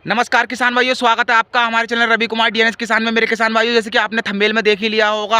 नमस्कार किसान भाइयों, स्वागत है आपका हमारे चैनल रवि कुमार डीएनएस किसान में। मेरे किसान भाइयों, जैसे कि आपने थंबनेल में देख ही लिया होगा,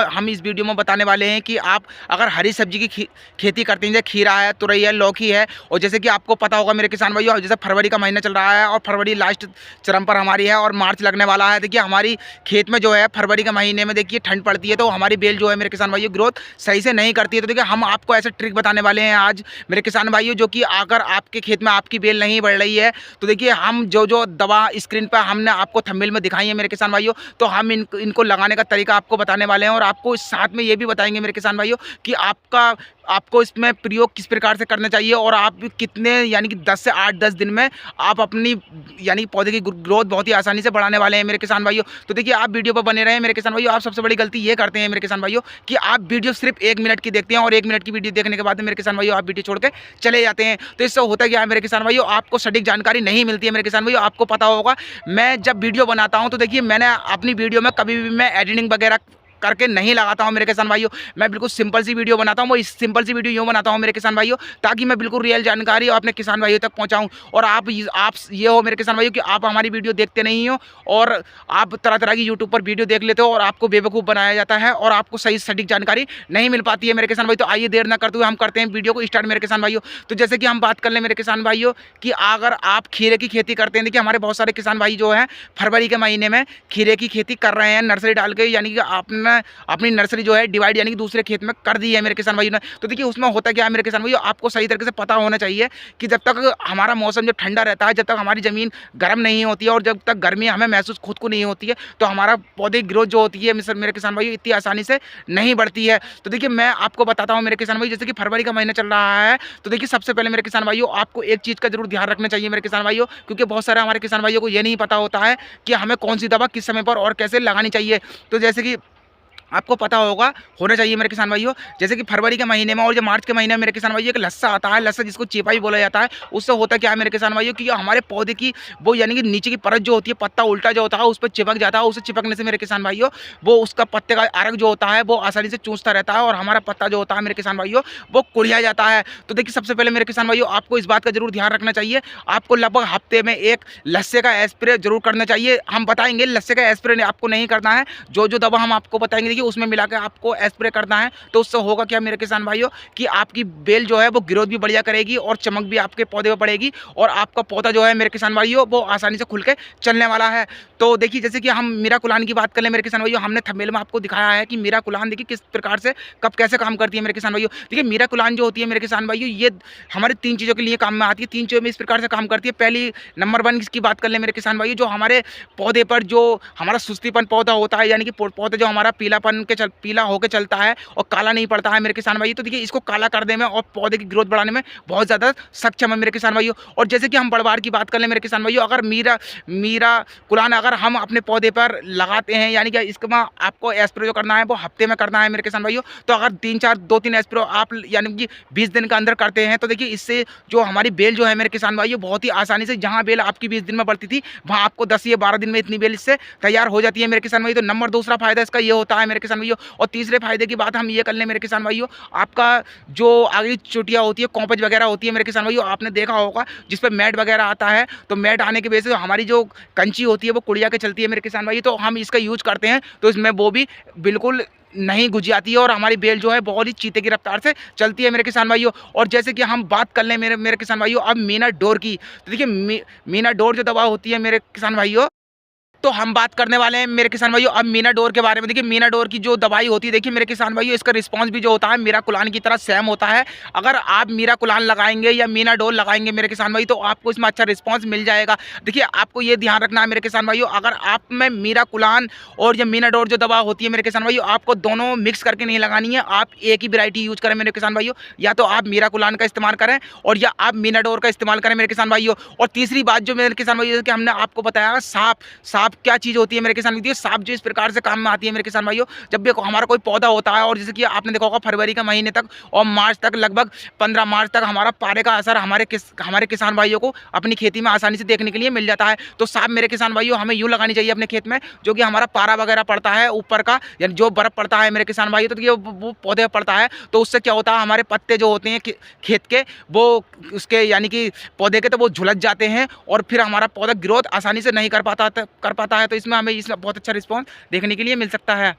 हम इस वीडियो में बताने वाले हैं कि आप अगर हरी सब्जी की खेती करते हैं, जैसे खीरा है, तुरई है, लौकी है, और जैसे कि आपको पता होगा मेरे किसान भाइयों, जैसे फरवरी का महीना चल रहा है और फरवरी लास्ट चरम पर हमारी है और मार्च लगने वाला है। देखिए हमारी खेत में जो है फरवरी के महीने में देखिए ठंड पड़ती है, तो हमारी बेल जो है मेरे किसान भाइयों ग्रोथ सही से नहीं करती है। तो देखिए हम आपको ऐसे ट्रिक बताने वाले हैं आज मेरे किसान भाइयों, जो कि अगर आपके खेत में आपकी बेल नहीं बढ़ रही है तो देखिए हम जो जो दवा स्क्रीन पर हमने आपको थंबनेल में दिखाई है मेरे किसान भाइयों, तो हम इनको लगाने का तरीका आपको बताने वाले हैं और आपको साथ में ये भी बताएंगे मेरे किसान भाइयों कि आपको इसमें प्रयोग किस प्रकार से करना चाहिए और आप कितने यानी कि 10 से 8-10 दिन में आप अपनी यानी पौधे की ग्रोथ बहुत ही आसानी से बढ़ाने वाले हैं मेरे किसान भाइयों। तो देखिए आप वीडियो पर बने रहें मेरे किसान भाइयों। आप सबसे बड़ी गलती ये करते हैं मेरे किसान भाइयों कि आप वीडियो सिर्फ 1 मिनट की देखते हैं और 1 मिनट की वीडियो देखने के बाद मेरे किसान भाइयों आप वीडियो छोड़ के चले जाते हैं। तो इससे होता क्या है मेरे किसान भाइयों, आपको सटीक जानकारी नहीं मिलती है मेरे किसान भाइयों। आपको पता होगा मैं जब वीडियो बनाता हूँ तो देखिए मैंने अपनी वीडियो में कभी भी मैं एडिटिंग वगैरह करके नहीं लगाता हूं मेरे किसान भाइयों। मैं बिल्कुल सिंपल सी वीडियो बनाता हूं। वो इस सिंपल सी वीडियो यूं बनाता हूं मेरे किसान भाइयों ताकि मैं बिल्कुल रियल जानकारी अपने किसान भाइयों तक पहुंचाऊं। और आप ये हो मेरे किसान भाइयों कि आप हमारी वीडियो देखते नहीं हो और आप तरह तरह की यूट्यूब पर वीडियो देख लेते हो और आपको बेवकूफ़ बनाया जाता है और आपको सही सटीक जानकारी नहीं मिल पाती है मेरे किसान भाई। तो आइए देर ना करते हुए हम करते हैं वीडियो को स्टार्ट मेरे किसान भाइयों। तो जैसे कि हम बात कर लें मेरे किसान भाइयों कि अगर आप खीरे की खेती करते हैं, देखिए हमारे बहुत सारे किसान भाई जो हैं फरवरी के महीने में खीरे की खेती कर रहे हैं नर्सरी डाल के, यानी कि आपने अपनी नर्सरी जो है डिवाइड यानी कि दूसरे खेत में कर दी है मेरे किसान भाइयों ने। तो देखिए उसमें होता क्या है मेरे किसान भाइयों, आपको सही तरीके से पता होना चाहिए कि जब तक हमारा मौसम जब ठंडा रहता है, जब तक हमारी ज़मीन गर्म नहीं होती है और जब तक गर्मी हमें महसूस खुद को नहीं होती है, तो हमारा पौधे ग्रोथ जो होती है मेरे किसान भाइयों इतनी आसानी से नहीं बढ़ती है। तो देखिए मैं आपको बताता हूँ मेरे किसान भाई, जैसे कि फरवरी का महीना चल रहा है, तो देखिए सबसे पहले मेरे किसान भाइयों आपको एक चीज़ का जरूर ध्यान रखना चाहिए मेरे किसान भाइयों, क्योंकि बहुत सारे हमारे किसान भाइयों को ये नहीं पता होता है कि हमें कौन सी दवा किस समय पर और कैसे लगानी चाहिए। तो जैसे कि आपको पता होना चाहिए मेरे किसान भाइयों, जैसे कि फरवरी के महीने में और जो मार्च के महीने में मेरे किसान भाइयों एक लस्सा आता है, लस्सा जिसको चेपा भी बोला जाता है। उससे होता क्या है मेरे किसान भाइयों कि हमारे पौधे की वो यानी कि नीचे की परत जो होती है, पत्ता उल्टा जो होता है उस पर चिपक जाता है। उससे चिपकने से मेरे किसान भाइयों वो उसका पत्ते का अर्क जो होता है वो आसानी से चूसता रहता है और हमारा पत्ता जो होता है मेरे किसान भाइयों वो कुड़िया जाता है। तो देखिए सबसे पहले मेरे किसान भाइयों आपको इस बात का जरूर ध्यान रखना चाहिए, आपको लगभग हफ्ते में एक लस्से का स्प्रे जरूर करना चाहिए। हम बताएंगे लस्से का स्प्रे आपको नहीं करना है, जो जो दवा हम आपको बताएंगे देखिए उसमें मिला के को स्प्रे करना है। तो उससे होगा क्या मेरे किसान भाइयों कि आपकी बेल जो है वो ग्रोथ भी बढ़िया करेगी और चमक भी आपके पौधे में पड़ेगी और आपका पौधा जो है मेरे किसान भाइयों वो आसानी से खुल के चलने वाला है। तो देखिए जैसे कि हम मीराकुलान की बात कर ले मेरे किसान भाइयों, हमने थंबनेल में आपको दिखाया है कि मीराकुलान देखिए किस प्रकार से कब कैसे काम करती है मेरे किसान भाइयों। देखिए मीराकुलान जो होती है मेरे किसान भाइयों ये हमारे 3 चीज़ों के लिए काम में आती है। 3 चीज़ों में इस प्रकार से काम करती है। पहली नंबर 1 की बात कर ले मेरे किसान भाइयों, जो हमारे पौधे पर जो हमारा सुस्तीपन पौधा होता है, यानी कि पौधा जो हमारा पीला होकर चलता है और काला नहीं पड़ता है मेरे किसान भाइयों, तो देखिए इसको काला कर देने में और पौधे की ग्रोथ बढ़ाने में बहुत ज़्यादा सक्षम है मेरे किसान भाइयों। और जैसे कि हम बढ़वार की बात कर लें मेरे किसान भाइयों, अगर मीरा कुलान अगर हम अपने पौधे पर लगाते हैं, यानी कि इसका आपको स्प्रे जो करना है वो हफ्ते में करना है मेरे किसान भाइयों। तो अगर 2-3 स्प्रे आप यानी कि 20 दिन के अंदर करते हैं तो देखिए इससे जो हमारी बेल जो है मेरे किसान भाइयों बहुत ही आसानी से, जहाँ बेल आपकी 20 दिन में बढ़ती थी वहाँ आपको 10 या 12 दिन में इतनी बेल इससे तैयार हो जाती है मेरे किसान भाइयों। तो नंबर 2 फायदा इसका ये होता है मेरे किसान भाइयों। और तीसरे फायदे की बात हम ये कर लें मेरे किसान भाइयों, आपका जो आगे चुटिया होती है, कॉपज वगैरह होती है मेरे किसान भाइयों, आपने देखा होगा जिस पर मैट वगैरह आता है, तो मैट आने की वजह से हमारी जो कंची होती है वो कुड़िया के चलती है मेरे किसान भाइयों। तो हम इसका यूज करते हैं तो इसमें वो भी बिल्कुल नहीं घुस जाती है और हमारी बेल जो है बहुत ही चीते की रफ्तार से चलती है मेरे किसान भाइयों। और जैसे कि हम बात कर लें मेरे किसान भाइयों अब मीना डोर की, तो देखिए मीना डोर जो दवा होती है मेरे किसान भाइयों, तो हम बात करने वाले हैं मेरे किसान भाइयों अब मीना डोर के बारे में। देखिए मीना डोर की जो दवाई होती है देखिए मेरे किसान भाइयों इसका रिस्पांस भी जो होता है मीरा कुलान की तरह सेम होता है। अगर आप मीरा कुलान लगाएंगे या मीना डोर लगाएंगे मेरे किसान भाई तो आपको इसमें अच्छा रिस्पांस मिल जाएगा। देखिए आपको ये ध्यान रखना है मेरे किसान भाइयों, अगर आप में मीरा कुलान और या मीना डोर जो दवा होती है मेरे किसान भाइयों आपको दोनों मिक्स करके नहीं लगानी है, आप एक ही वैरायटी यूज करें मेरे किसान भाइयों। या तो आप मीरा कुलान का इस्तेमाल करें और या आप मीना डोर का इस्तेमाल करें मेरे किसान भाइयों। और तीसरी बात जो मेरे किसान भाइयों कि हमने आपको बताया साफ साँप क्या चीज़ होती है मेरे किसान भाइयों, साँप जो इस प्रकार से काम में आती है मेरे किसान भाइयों, जब भी हमारा कोई पौधा होता है और जैसे कि आपने देखा होगा फरवरी के महीने तक और मार्च तक, लगभग 15 मार्च तक हमारा पारे का असर हमारे किसान भाइयों को अपनी खेती में आसानी से देखने के लिए मिल जाता है। तो साँप मेरे किसान भाइयों हमें यूँ लगानी चाहिए अपने खेत में, जो कि हमारा पारा वगैरह पड़ता है ऊपर का, यानी जो बर्फ पड़ता है मेरे किसान भाइयों, तो ये वो पौधे पड़ता है, तो उससे क्या होता है हमारे पत्ते जो होते हैं खेत के, वो उसके यानी कि पौधे के, तो वो झुलस जाते हैं और फिर हमारा पौधा ग्रोथ आसानी से नहीं कर पाता है। तो इसमें हमें इसमें बहुत अच्छा रिस्पॉन्स देखने के लिए मिल सकता है।